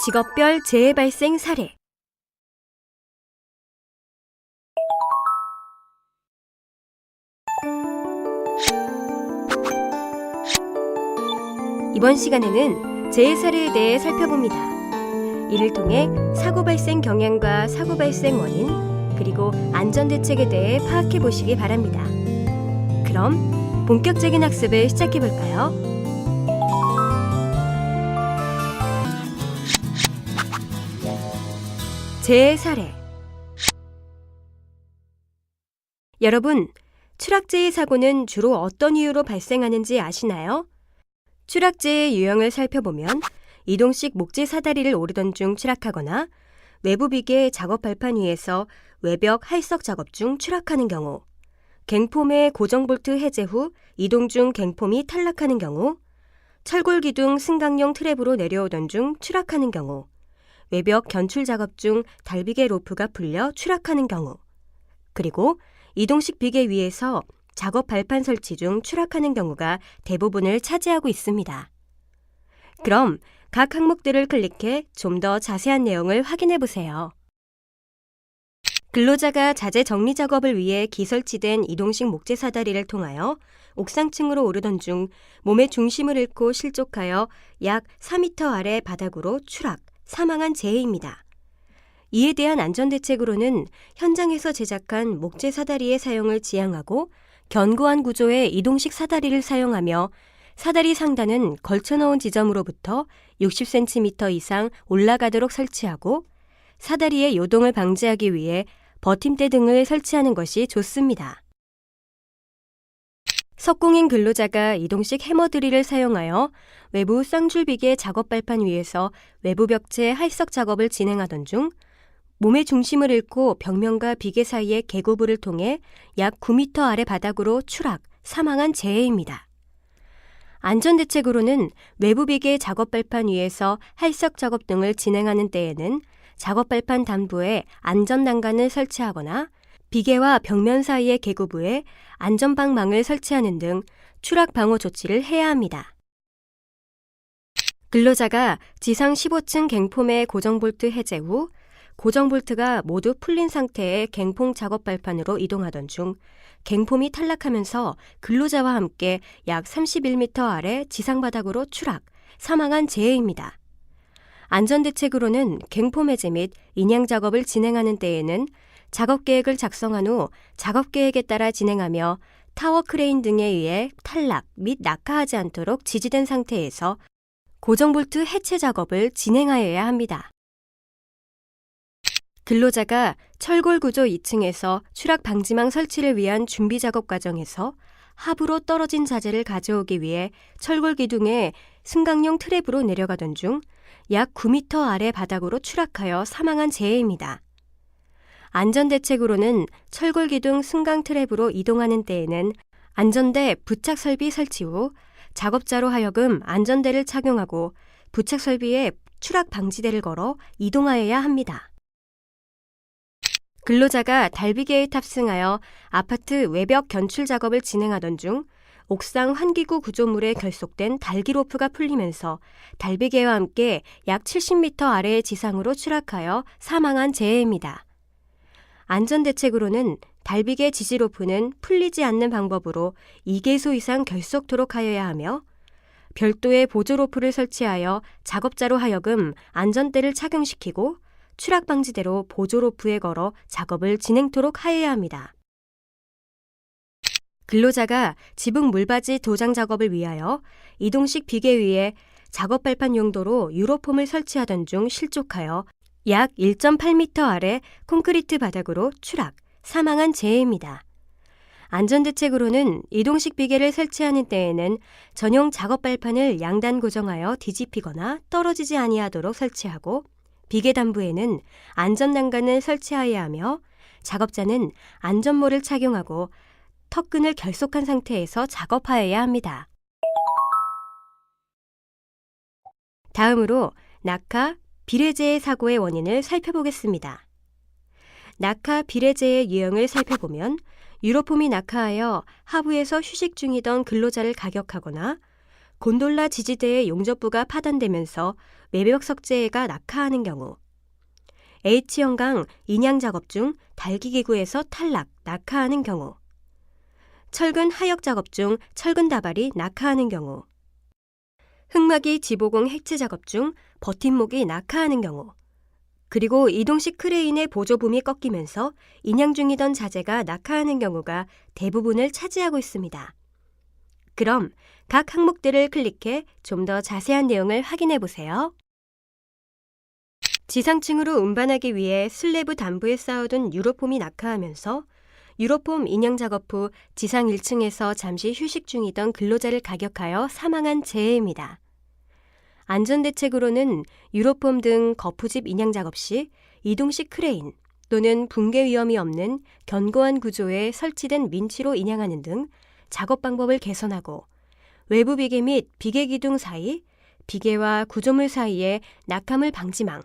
직업별 재해 발생 사례. 이번 시간에는 재해 사례에 대해 살펴봅니다. 이를 통해 사고 발생 경향과 사고 발생 원인, 그리고 안전대책에 대해 파악해 보시기 바랍니다. 그럼 본격적인 학습을 시작해 볼까요? 재해 사례. 여러분, 추락재해 사고는 주로 어떤 이유로 발생하는지 아시나요? 추락재해 유형을 살펴보면 이동식 목재 사다리를 오르던 중 추락하거나 외부 비계 작업 발판 위에서 외벽 할석 작업 중 추락하는 경우, 갱폼의 고정 볼트 해제 후 이동 중 갱폼이 탈락하는 경우, 철골 기둥 승강용 트랩으로 내려오던 중 추락하는 경우, 외벽 견출 작업 중 달비계 로프가 풀려 추락하는 경우, 그리고 이동식 비계 위에서 작업 발판 설치 중 추락하는 경우가 대부분을 차지하고 있습니다. 그럼 각 항목들을 클릭해 좀 더 자세한 내용을 확인해 보세요. 근로자가 자재 정리 작업을 위해 기설치된 이동식 목재 사다리를 통하여 옥상층으로 오르던 중 몸의 중심을 잃고 실족하여 약 4m 아래 바닥으로 추락, 사망한 재해입니다. 이에 대한 안전대책으로는 현장에서 제작한 목재 사다리의 사용을 지향하고 견고한 구조의 이동식 사다리를 사용하며 사다리 상단은 걸쳐놓은 지점으로부터 60cm 이상 올라가도록 설치하고 사다리의 요동을 방지하기 위해 버팀대 등을 설치하는 것이 좋습니다. 석공인 근로자가 이동식 해머 드릴을 사용하여 외부 쌍줄비계 작업 발판 위에서 외부 벽체 할석 작업을 진행하던 중 몸의 중심을 잃고 벽면과 비계 사이의 개구부를 통해 약 9m 아래 바닥으로 추락, 사망한 재해입니다. 안전대책으로는 외부 비계 작업 발판 위에서 할석 작업 등을 진행하는 때에는 작업 발판 단부에 안전 난간을 설치하거나 비계와 벽면 사이의 개구부에 안전방망을 설치하는 등 추락 방어 조치를 해야 합니다. 근로자가 지상 15층 갱폼의 고정 볼트 해제 후 고정 볼트가 모두 풀린 상태의 갱폼 작업 발판으로 이동하던 중 갱폼이 탈락하면서 근로자와 함께 약 31m 아래 지상 바닥으로 추락, 사망한 재해입니다. 안전대책으로는 갱폼 해제 및 인양 작업을 진행하는 때에는 작업 계획을 작성한 후 작업 계획에 따라 진행하며 타워 크레인 등에 의해 탈락 및 낙하하지 않도록 지지된 상태에서 고정 볼트 해체 작업을 진행하여야 합니다. 근로자가 철골 구조 2층에서 추락 방지망 설치를 위한 준비 작업 과정에서 하부로 떨어진 자재를 가져오기 위해 철골 기둥에 승강용 트랩으로 내려가던 중 약 9m 아래 바닥으로 추락하여 사망한 재해입니다. 안전대책으로는 철골 기둥 승강 트랩으로 이동하는 때에는 안전대 부착 설비 설치 후 작업자로 하여금 안전대를 착용하고 부착 설비에 추락 방지대를 걸어 이동하여야 합니다. 근로자가 달비계에 탑승하여 아파트 외벽 견출 작업을 진행하던 중 옥상 환기구 구조물에 결속된 달기 로프가 풀리면서 달비계와 함께 약 70m 아래의 지상으로 추락하여 사망한 재해입니다. 안전대책으로는 달비계 지지 로프는 풀리지 않는 방법으로 2개소 이상 결속토록 하여야 하며 별도의 보조 로프를 설치하여 작업자로 하여금 안전대를 착용시키고 추락 방지대로 보조 로프에 걸어 작업을 진행토록 하여야 합니다. 근로자가 지붕 물바지 도장 작업을 위하여 이동식 비계 위에 작업 발판 용도로 유로폼을 설치하던 중 실족하여 약 1.8m 아래 콘크리트 바닥으로 추락, 사망한 재해입니다. 안전대책으로는 이동식 비계를 설치하는 때에는 전용 작업 발판을 양단 고정하여 뒤집히거나 떨어지지 아니하도록 설치하고 비계 단부에는 안전 난간을 설치하여야 하며 작업자는 안전모를 착용하고 턱끈을 결속한 상태에서 작업하여야 합니다. 다음으로 낙하, 비례재해 사고의 원인을 살펴보겠습니다. 낙하, 비례재해 유형을 살펴보면 유로폼이 낙하하여 하부에서 휴식 중이던 근로자를 가격하거나 곤돌라 지지대의 용접부가 파단되면서 외벽 석재가 낙하하는 경우, H형강 인양 작업 중 달기기구에서 탈락, 낙하하는 경우, 철근 하역 작업 중 철근 다발이 낙하하는 경우, 흙막이 지보공 해체 작업 중 버팀목이 낙하하는 경우, 그리고 이동식 크레인의 보조붐이 꺾이면서 인양 중이던 자재가 낙하하는 경우가 대부분을 차지하고 있습니다. 그럼 각 항목들을 클릭해 좀 더 자세한 내용을 확인해 보세요. 지상층으로 운반하기 위해 슬래브 담부에 쌓아둔 유로폼이 낙하하면서 유로폼 인양 작업 후 지상 1층에서 잠시 휴식 중이던 근로자를 가격하여 사망한 재해입니다. 안전대책으로는 유로폼 등 거푸집 인양 작업 시 이동식 크레인 또는 붕괴 위험이 없는 견고한 구조에 설치된 민치로 인양하는 등 작업 방법을 개선하고 외부 비계 및 비계 기둥 사이, 비계와 구조물 사이에 낙하물 방지망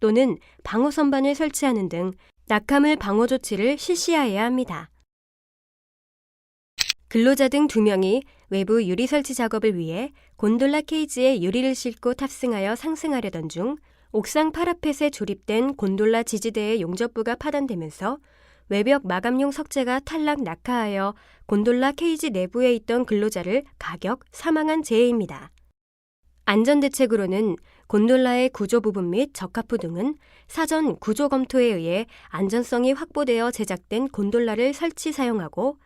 또는 방어 선반을 설치하는 등 낙하물 방어 조치를 실시해야 합니다. 근로자 등 2명이 외부 유리 설치 작업을 위해 곤돌라 케이지에 유리를 싣고 탑승하여 상승하려던 중 옥상 파라펫에 조립된 곤돌라 지지대의 용접부가 파단되면서 외벽 마감용 석재가 탈락 낙하하여 곤돌라 케이지 내부에 있던 근로자를 가격 사망한 재해입니다. 안전대책으로는 곤돌라의 구조 부분 및 적합부 등은 사전 구조 검토에 의해 안전성이 확보되어 제작된 곤돌라를 설치 사용하고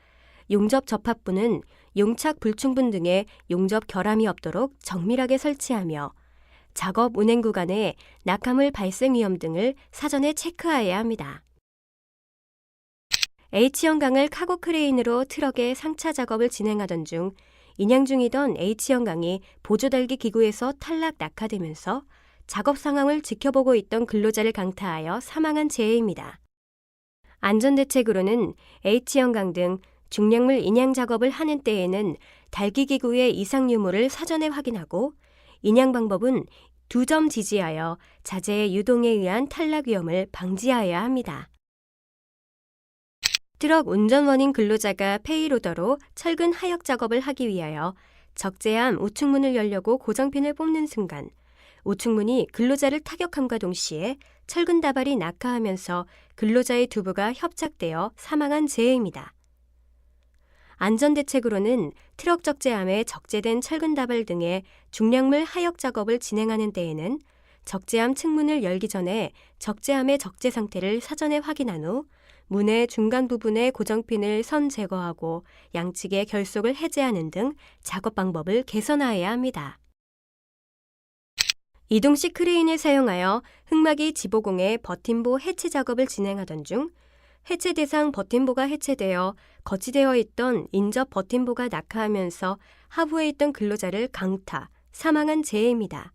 용접 접합부는 용착 불충분 등의 용접 결함이 없도록 정밀하게 설치하며 작업 운행 구간에 낙하물 발생 위험 등을 사전에 체크해야 합니다. H형강을 카고 크레인으로 트럭에 상차 작업을 진행하던 중 인양 중이던 H형강이 보조달기 기구에서 탈락 낙하되면서 작업 상황을 지켜보고 있던 근로자를 강타하여 사망한 재해입니다. 안전대책으로는 H형강 등 중량물 인양 작업을 하는 때에는 달기기구의 이상 유무를 사전에 확인하고 인양 방법은 2점 지지하여 자재의 유동에 의한 탈락 위험을 방지하여야 합니다. 트럭 운전원인 근로자가 페이로더로 철근 하역 작업을 하기 위하여 적재함 우측문을 열려고 고정핀을 뽑는 순간 우측문이 근로자를 타격함과 동시에 철근 다발이 낙하하면서 근로자의 두부가 협착되어 사망한 재해입니다. 안전대책으로는 트럭 적재함에 적재된 철근 다발 등의 중량물 하역 작업을 진행하는 때에는 적재함 측문을 열기 전에 적재함의 적재 상태를 사전에 확인한 후 문의 중간 부분의 고정핀을 선 제거하고 양측의 결속을 해제하는 등 작업 방법을 개선하여야 합니다. 이동식 크레인을 사용하여 흙막이 지보공의 버팀보 해체 작업을 진행하던 중 해체 대상 버팀보가 해체되어 거치되어 있던 인접 버팀보가 낙하하면서 하부에 있던 근로자를 강타, 사망한 재해입니다.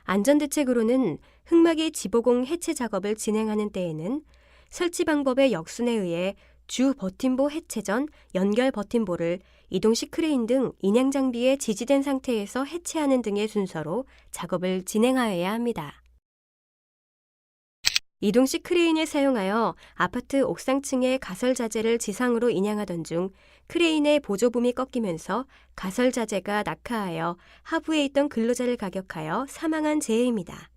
안전대책으로는 흙막이 지보공 해체 작업을 진행하는 때에는 설치 방법의 역순에 의해 주 버팀보 해체 전 연결 버팀보를 이동식 크레인 등 인양 장비에 지지된 상태에서 해체하는 등의 순서로 작업을 진행하여야 합니다. 이동식 크레인을 사용하여 아파트 옥상층의 가설 자재를 지상으로 인양하던 중 크레인의 보조붐이 꺾이면서 가설 자재가 낙하하여 하부에 있던 근로자를 가격하여 사망한 재해입니다.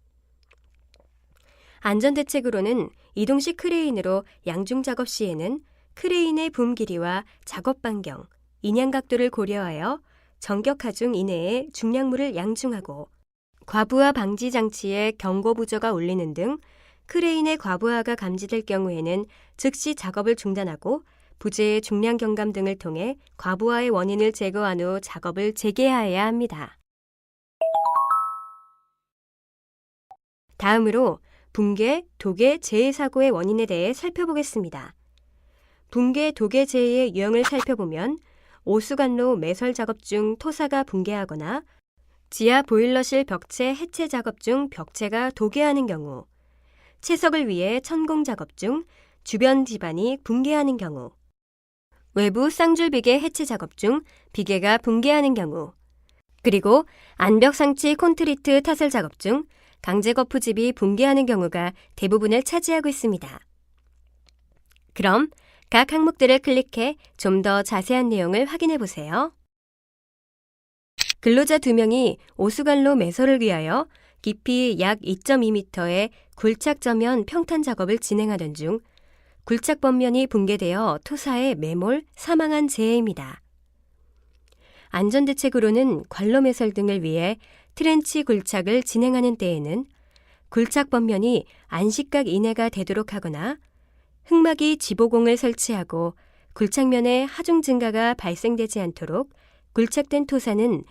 안전대책으로는 이동식 크레인으로 양중 작업 시에는 크레인의 붐 길이와 작업 반경, 인양 각도를 고려하여 정격 하중 이내에 중량물을 양중하고 과부하 방지 장치에 경고 부저가 울리는 등 크레인의 과부하가 감지될 경우에는 즉시 작업을 중단하고 부재의 중량 경감 등을 통해 과부하의 원인을 제거한 후 작업을 재개해야 합니다. 다음으로 붕괴, 도계, 재해 사고의 원인에 대해 살펴보겠습니다. 붕괴, 도계 재해의 유형을 살펴보면 오수관로 매설 작업 중 토사가 붕괴하거나 지하 보일러실 벽체 해체 작업 중 벽체가 도계하는 경우, 채석을 위해 천공 작업 중 주변 지반이 붕괴하는 경우, 외부 쌍줄 비계 해체 작업 중 비계가 붕괴하는 경우, 그리고 안벽 상치 콘크리트 타설 작업 중 강제 거푸집이 붕괴하는 경우가 대부분을 차지하고 있습니다. 그럼 각 항목들을 클릭해 좀 더 자세한 내용을 확인해 보세요. 근로자 2명이 오수관로 매설을 위하여 깊이 약 2.2m의 굴착저면 평탄 작업을 진행하던 중 굴착범면이 붕괴되어 토사에 매몰, 사망한 재해입니다. 안전대책으로는 관로 매설 등을 위해 트렌치 굴착을 진행하는 때에는 굴착범면이 안식각 이내가 되도록 하거나 흙막이 지보공을 설치하고 굴착면에 하중 증가가 발생되지 않도록 굴착된 토사는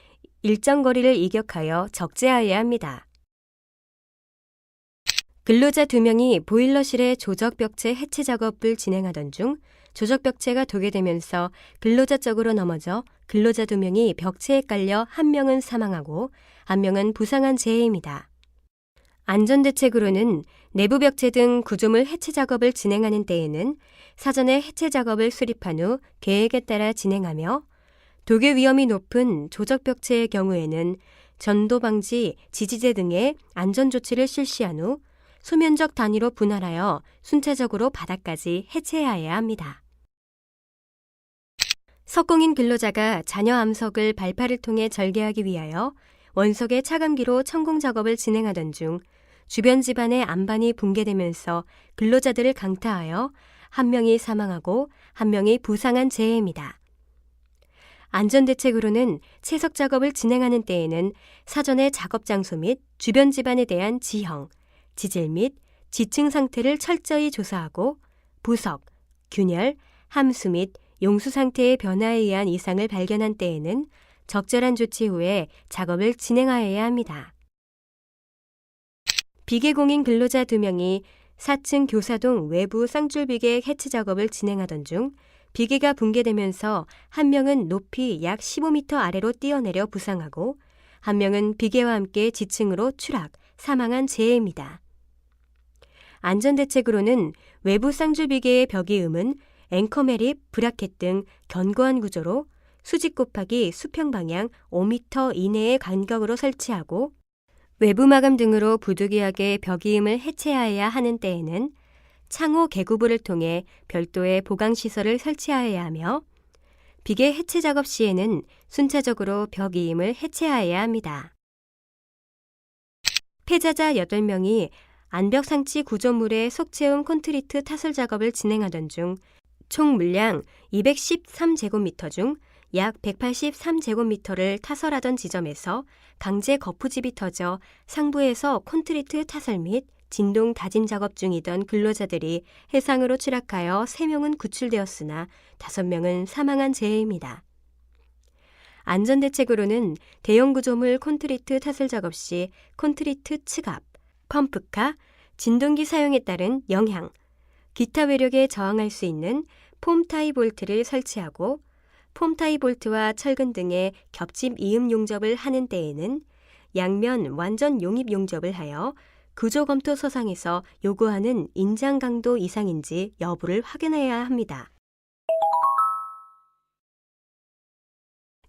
일정 거리를 이격하여 적재하여야 합니다. 근로자 2명이 보일러실의 조적벽체 해체 작업을 진행하던 중 조적벽체가 도개되면서 근로자 쪽으로 넘어져 근로자 2명이 벽체에 깔려 1명은 사망하고 1명은 부상한 재해입니다. 안전대책으로는 내부 벽체 등 구조물 해체 작업을 진행하는 때에는 사전에 해체 작업을 수립한 후 계획에 따라 진행하며 도개 위험이 높은 조적벽체의 경우에는 전도 방지, 지지제 등의 안전조치를 실시한 후 소면적 단위로 분할하여 순차적으로 바닥까지 해체해야 합니다. 석공인 근로자가 잔여 암석을 발파를 통해 절개하기 위하여 원석의 차감기로 천공 작업을 진행하던 중 주변 집안의 안반이 붕괴되면서 근로자들을 강타하여 1명이 사망하고 1명이 부상한 재해입니다. 안전대책으로는 채석 작업을 진행하는 때에는 사전에 작업 장소 및 주변 집안에 대한 지형, 지질 및 지층 상태를 철저히 조사하고 부석, 균열, 함수 및 용수 상태의 변화에 의한 이상을 발견한 때에는 적절한 조치 후에 작업을 진행하여야 합니다. 비계공인 근로자 2명이 4층 교사동 외부 쌍줄비계 해체 작업을 진행하던 중 비계가 붕괴되면서 1명은 높이 약 15m 아래로 뛰어내려 부상하고 1명은 비계와 함께 지층으로 추락, 사망한 재해입니다. 안전대책으로는 외부 쌍줄비계의 벽이 음은 앵커 매립, 브라켓 등 견고한 구조로 수직 곱하기 수평 방향 5m 이내의 간격으로 설치하고 외부 마감 등으로 부득이하게 벽이음을 해체하여야 하는 때에는 창호 개구부를 통해 별도의 보강시설을 설치하여야 하며 비계 해체 작업 시에는 순차적으로 벽이음을 해체하여야 합니다. 폐자자 8명이 안벽 상치 구조물의 속채움 콘크리트 타설 작업을 진행하던 중 총 물량 213제곱미터 중 약 183제곱미터를 타설하던 지점에서 강제 거푸집이 터져 상부에서 콘크리트 타설 및 진동 다짐 작업 중이던 근로자들이 해상으로 추락하여 3명은 구출되었으나 5명은 사망한 재해입니다. 안전대책으로는 대형 구조물 콘크리트 타설 작업 시 콘크리트 측압, 펌프카, 진동기 사용에 따른 영향, 기타 외력에 저항할 수 있는 폼타이 볼트를 설치하고 폼타이 볼트와 철근 등의 겹집 이음 용접을 하는 때에는 양면 완전 용입 용접을 하여 구조 검토 서상에서 요구하는 인장 강도 이상인지 여부를 확인해야 합니다.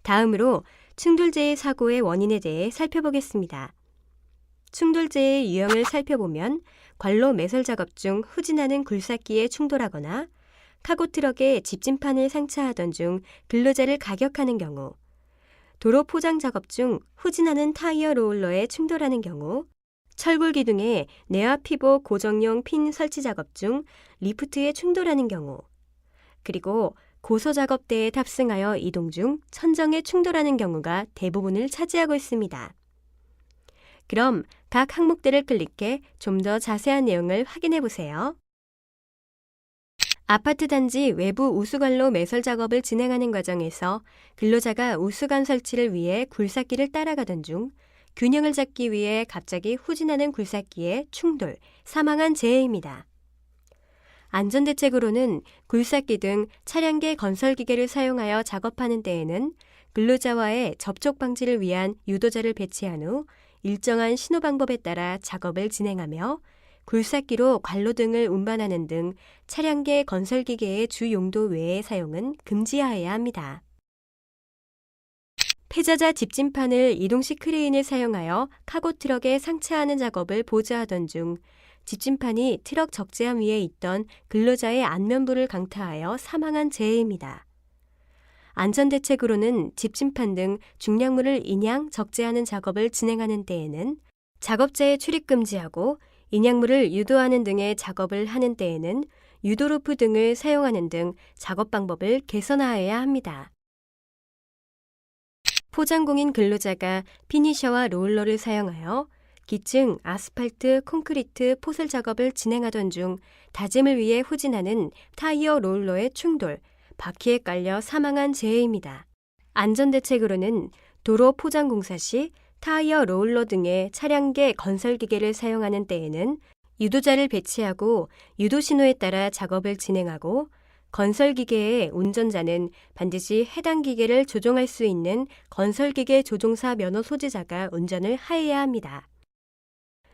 다음으로 충돌재해 사고의 원인에 대해 살펴보겠습니다. 충돌재해의 유형을 살펴보면 관로 매설 작업 중 후진하는 굴삭기에 충돌하거나 카고트럭에 집진판을 상차하던 중 근로자를 가격하는 경우, 도로 포장 작업 중 후진하는 타이어 롤러에 충돌하는 경우, 철골 기둥에 내화 피복 고정용 핀 설치 작업 중 리프트에 충돌하는 경우, 그리고 고소 작업대에 탑승하여 이동 중 천정에 충돌하는 경우가 대부분을 차지하고 있습니다. 그럼 각 항목들을 클릭해 좀 더 자세한 내용을 확인해 보세요. 아파트 단지 외부 우수관로 매설 작업을 진행하는 과정에서 근로자가 우수관 설치를 위해 굴삭기를 따라가던 중 균형을 잡기 위해 갑자기 후진하는 굴삭기에 충돌, 사망한 재해입니다. 안전대책으로는 굴삭기 등 차량계 건설기계를 사용하여 작업하는 때에는 근로자와의 접촉 방지를 위한 유도자를 배치한 후 일정한 신호 방법에 따라 작업을 진행하며 굴삭기로 관로 등을 운반하는 등 차량계 건설기계의 주 용도 외의 사용은 금지하여야 합니다. 폐자자 집진판을 이동식 크레인을 사용하여 카고트럭에 상차하는 작업을 보조하던 중 집진판이 트럭 적재함 위에 있던 근로자의 안면부를 강타하여 사망한 재해입니다. 안전대책으로는 집침판 등 중량물을 인양, 적재하는 작업을 진행하는 때에는 작업자의 출입 금지하고 인양물을 유도하는 등의 작업을 하는 때에는 유도로프 등을 사용하는 등 작업 방법을 개선하여야 합니다. 포장공인 근로자가 피니셔와 롤러를 사용하여 기층, 아스팔트, 콘크리트, 포슬 작업을 진행하던 중 다짐을 위해 후진하는 타이어 롤러의 충돌, 바퀴에 깔려 사망한 재해입니다. 안전대책으로는 도로 포장공사 시 타이어 롤러 등의 차량계 건설기계를 사용하는 때에는 유도자를 배치하고 유도신호에 따라 작업을 진행하고 건설기계의 운전자는 반드시 해당 기계를 조종할 수 있는 건설기계 조종사 면허 소지자가 운전을 하여야 합니다.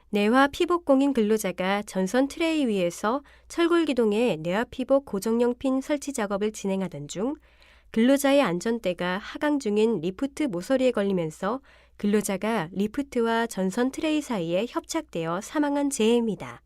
내화 피복공인 근로자가 전선 트레이 위에서 철골기동의 내화 피복 고정형 핀 설치 작업을 진행하던 중 근로자의 안전대가 하강 중인 리프트 모서리에 걸리면서 근로자가 리프트와 전선 트레이 사이에 협착되어 사망한 재해입니다.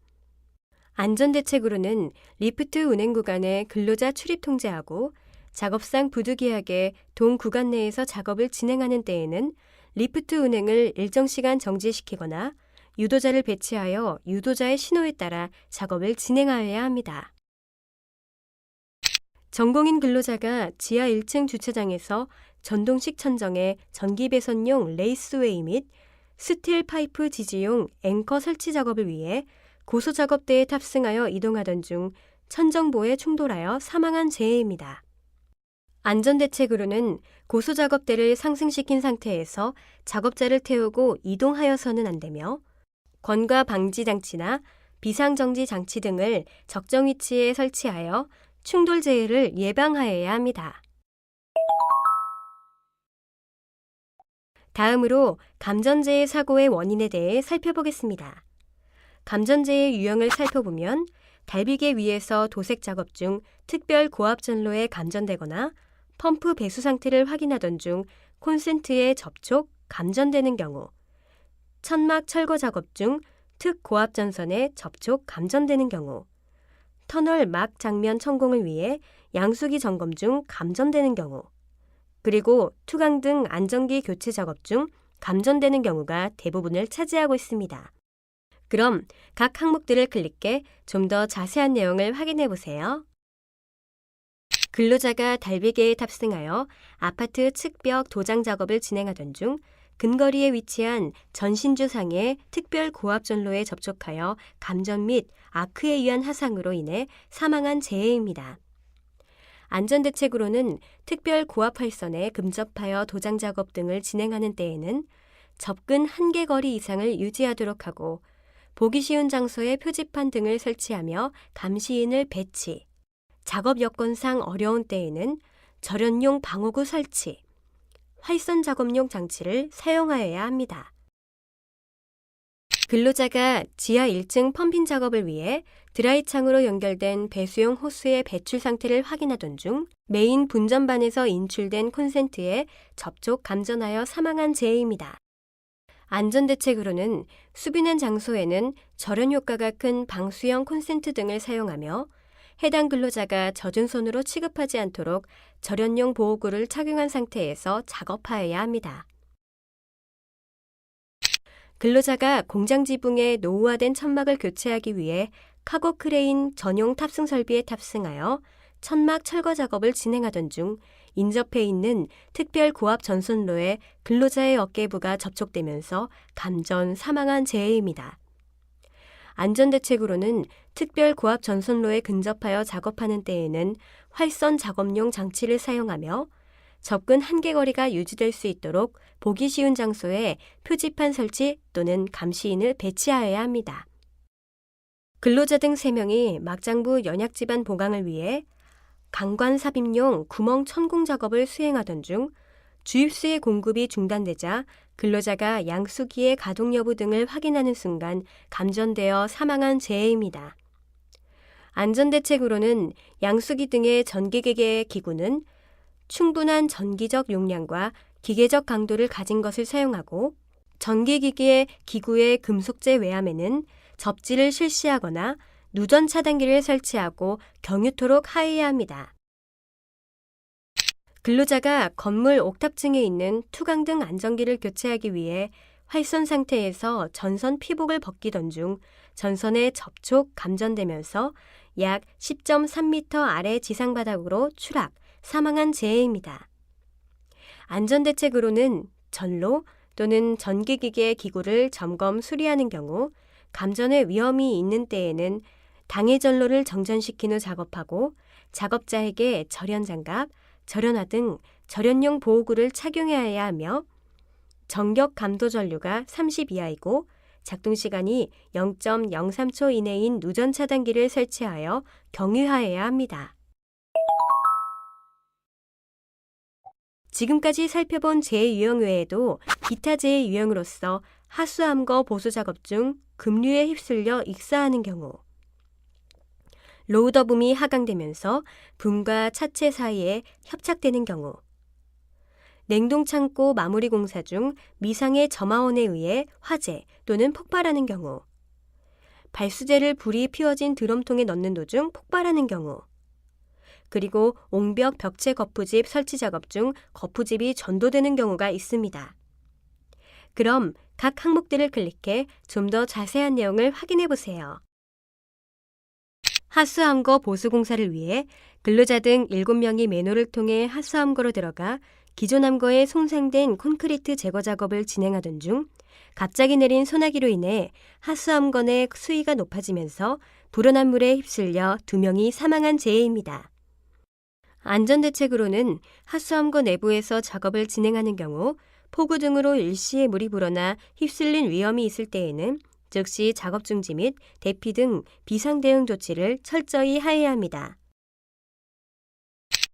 안전대책으로는 리프트 운행 구간에 근로자 출입 통제하고 작업상 부득이하게 동 구간 내에서 작업을 진행하는 때에는 리프트 운행을 일정 시간 정지시키거나 유도자를 배치하여 유도자의 신호에 따라 작업을 진행하여야 합니다. 전공인 근로자가 지하 1층 주차장에서 전동식 천정에 전기 배선용 레이스웨이 및 스틸 파이프 지지용 앵커 설치 작업을 위해 고소작업대에 탑승하여 이동하던 중 천정보에 충돌하여 사망한 재해입니다. 안전대책으로는 고소작업대를 상승시킨 상태에서 작업자를 태우고 이동하여서는 안 되며 권과 방지 장치나 비상정지 장치 등을 적정 위치에 설치하여 충돌 재해를 예방하여야 합니다. 다음으로 감전재해 사고의 원인에 대해 살펴보겠습니다. 감전재해 유형을 살펴보면 달비계 위에서 도색 작업 중 특별 고압 전로에 감전되거나 펌프 배수 상태를 확인하던 중 콘센트에 접촉, 감전되는 경우, 천막 철거 작업 중 특고압 전선에 접촉, 감전되는 경우, 터널 막 장면 천공을 위해 양수기 점검 중 감전되는 경우, 그리고 투강 등 안전기 교체 작업 중 감전되는 경우가 대부분을 차지하고 있습니다. 그럼 각 항목들을 클릭해 좀 더 자세한 내용을 확인해 보세요. 근로자가 달비계에 탑승하여 아파트 측벽 도장 작업을 진행하던 중 근거리에 위치한 전신주상의 특별 고압 전로에 접촉하여 감전 및 아크에 의한 화상으로 인해 사망한 재해입니다. 안전대책으로는 특별 고압 활선에 근접하여 도장 작업 등을 진행하는 때에는 접근 한계 거리 이상을 유지하도록 하고 보기 쉬운 장소에 표지판 등을 설치하며 감시인을 배치, 작업 여건상 어려운 때에는 절연용 방어구 설치, 활선 작업용 장치를 사용하여야 합니다. 근로자가 지하 1층 펌핑 작업을 위해 드라이 창으로 연결된 배수용 호스의 배출 상태를 확인하던 중 메인 분전반에서 인출된 콘센트에 접촉 감전하여 사망한 재해입니다. 안전대책으로는 수비는 장소에는 절연 효과가 큰 방수형 콘센트 등을 사용하며 해당 근로자가 젖은 손으로 취급하지 않도록 절연용 보호구를 착용한 상태에서 작업하여야 합니다. 근로자가 공장 지붕에 노후화된 천막을 교체하기 위해 카고 크레인 전용 탑승 설비에 탑승하여 천막 철거 작업을 진행하던 중 인접해 있는 특별 고압 전선로에 근로자의 어깨부가 접촉되면서 감전 사망한 재해입니다. 안전대책으로는 특별 고압 전선로에 근접하여 작업하는 때에는 활선 작업용 장치를 사용하며 접근 한계 거리가 유지될 수 있도록 보기 쉬운 장소에 표지판 설치 또는 감시인을 배치하여야 합니다. 근로자 등 3명이 막장부 연약지반 보강을 위해 강관 삽입용 구멍 천공 작업을 수행하던 중 주입수의 공급이 중단되자 근로자가 양수기의 가동 여부 등을 확인하는 순간 감전되어 사망한 재해입니다. 안전대책으로는 양수기 등의 전기기계의 기구는 충분한 전기적 용량과 기계적 강도를 가진 것을 사용하고 전기기기의 기구의 금속재 외암에는 접지를 실시하거나 누전 차단기를 설치하고 경유토록 하여야 합니다. 근로자가 건물 옥탑층에 있는 투강등 안전기를 교체하기 위해 활선 상태에서 전선 피복을 벗기던 중 전선에 접촉 감전되면서 약 10.3m 아래 지상바닥으로 추락, 사망한 재해입니다. 안전대책으로는 전로 또는 전기기계 기구를 점검 수리하는 경우 감전의 위험이 있는 때에는 당해 전로를 정전시킨 후 작업하고 작업자에게 절연장갑, 절연화 등 절연용 보호구를 착용해야 하며 정격 감도 전류가 30 이하이고 작동 시간이 0.03초 이내인 누전 차단기를 설치하여 경유하여야 합니다. 지금까지 살펴본 재해 유형 외에도 기타 재해 유형으로서 하수암거 보수 작업 중 급류에 휩쓸려 익사하는 경우, 로우더 붐이 하강되면서 붐과 차체 사이에 협착되는 경우, 냉동창고 마무리 공사 중 미상의 점화원에 의해 화재 또는 폭발하는 경우, 발수제를 불이 피워진 드럼통에 넣는 도중 폭발하는 경우, 그리고 옹벽 벽체 거푸집 설치 작업 중 거푸집이 전도되는 경우가 있습니다. 그럼 각 항목들을 클릭해 좀 더 자세한 내용을 확인해 보세요. 하수암거 보수 공사를 위해 근로자 등 7명이 맨홀을 통해 하수암거로 들어가 기존 암거에 손상된 콘크리트 제거 작업을 진행하던 중 갑자기 내린 소나기로 인해 하수암거 내 수위가 높아지면서 불어난 물에 휩쓸려 2명이 사망한 재해입니다. 안전대책으로는 하수암거 내부에서 작업을 진행하는 경우 폭우 등으로 일시에 물이 불어나 휩쓸린 위험이 있을 때에는 즉시 작업 중지 및 대피 등 비상대응 조치를 철저히 하여야 합니다.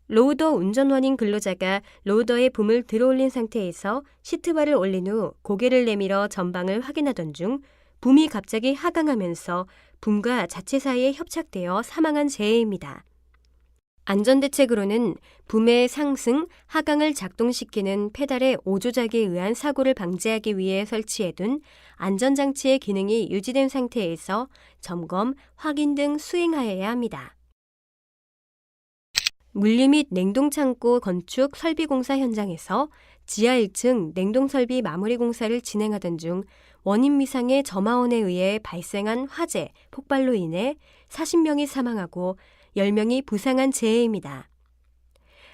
로우더 운전원인 근로자가 로우더에 붐을 들어올린 상태에서 시트바를 올린 후 고개를 내밀어 전방을 확인하던 중 붐이 갑자기 하강하면서 붐과 자체 사이에 협착되어 사망한 재해입니다. 안전대책으로는 붐의 상승, 하강을 작동시키는 페달의 오조작에 의한 사고를 방지하기 위해 설치해둔 안전장치의 기능이 유지된 상태에서 점검, 확인 등 수행하여야 합니다. 물류 및 냉동창고 건축 설비 공사 현장에서 지하 1층 냉동설비 마무리 공사를 진행하던 중 원인 미상의 점화원에 의해 발생한 화재, 폭발로 인해 40명이 사망하고 10명이 부상한 재해입니다.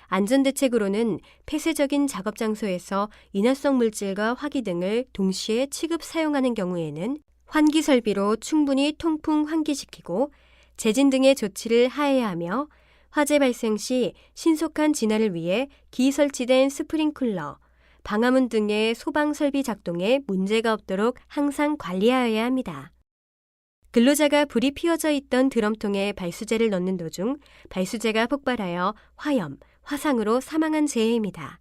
안전대책으로는 폐쇄적인 작업 장소에서 인화성 물질과 화기 등을 동시에 취급 사용하는 경우에는 환기 설비로 충분히 통풍 환기시키고 재진 등의 조치를 하여야 하며 화재 발생 시 신속한 진화를 위해 기 설치된 스프링클러, 방화문 등의 소방 설비 작동에 문제가 없도록 항상 관리하여야 합니다. 근로자가 불이 피워져 있던 드럼통에 발수제를 넣는 도중 발수제가 폭발하여 화염, 화상으로 사망한 재해입니다.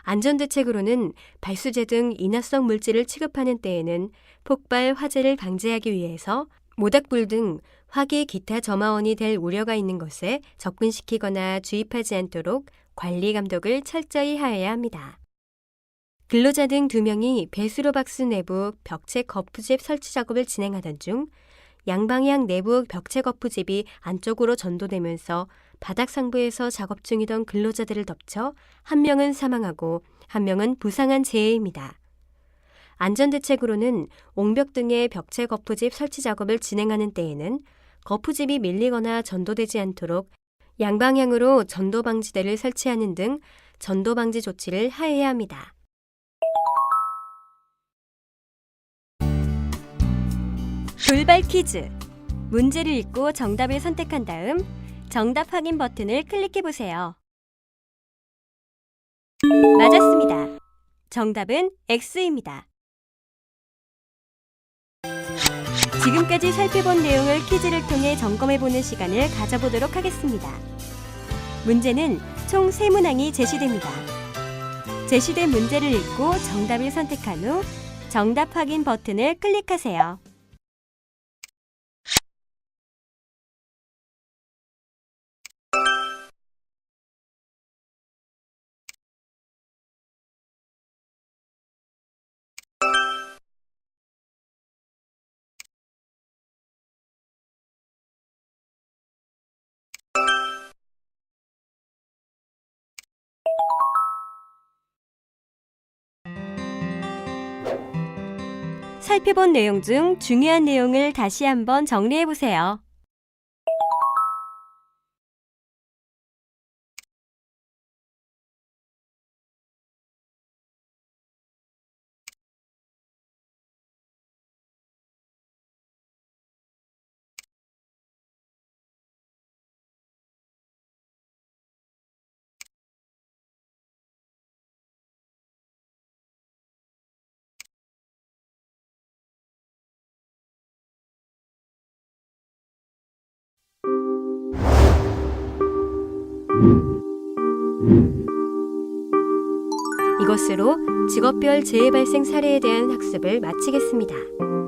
안전대책으로는 발수제 등 인화성 물질을 취급하는 때에는 폭발, 화재를 방지하기 위해서 모닥불 등 화기 기타 점화원이 될 우려가 있는 것에 접근시키거나 주입하지 않도록 관리 감독을 철저히 하여야 합니다. 근로자 등 2명이 배수로 박스 내부 벽체 거푸집 설치 작업을 진행하던 중 양방향 내부 벽체 거푸집이 안쪽으로 전도되면서 바닥 상부에서 작업 중이던 근로자들을 덮쳐 1명은 사망하고 1명은 부상한 재해입니다. 안전대책으로는 옹벽 등의 벽체 거푸집 설치 작업을 진행하는 때에는 거푸집이 밀리거나 전도되지 않도록 양방향으로 전도방지대를 설치하는 등 전도방지 조치를 하여야 합니다. 돌발 퀴즈! 문제를 읽고 정답을 선택한 다음 정답 확인 버튼을 클릭해보세요. 맞았습니다. 정답은 X입니다. 지금까지 살펴본 내용을 퀴즈를 통해 점검해보는 시간을 가져보도록 하겠습니다. 문제는 총 3문항이 제시됩니다. 제시된 문제를 읽고 정답을 선택한 후 정답 확인 버튼을 클릭하세요. 살펴본 내용 중 중요한 내용을 다시 한번 정리해 보세요. 이것으로 직업별 재해 발생 사례에 대한 학습을 마치겠습니다.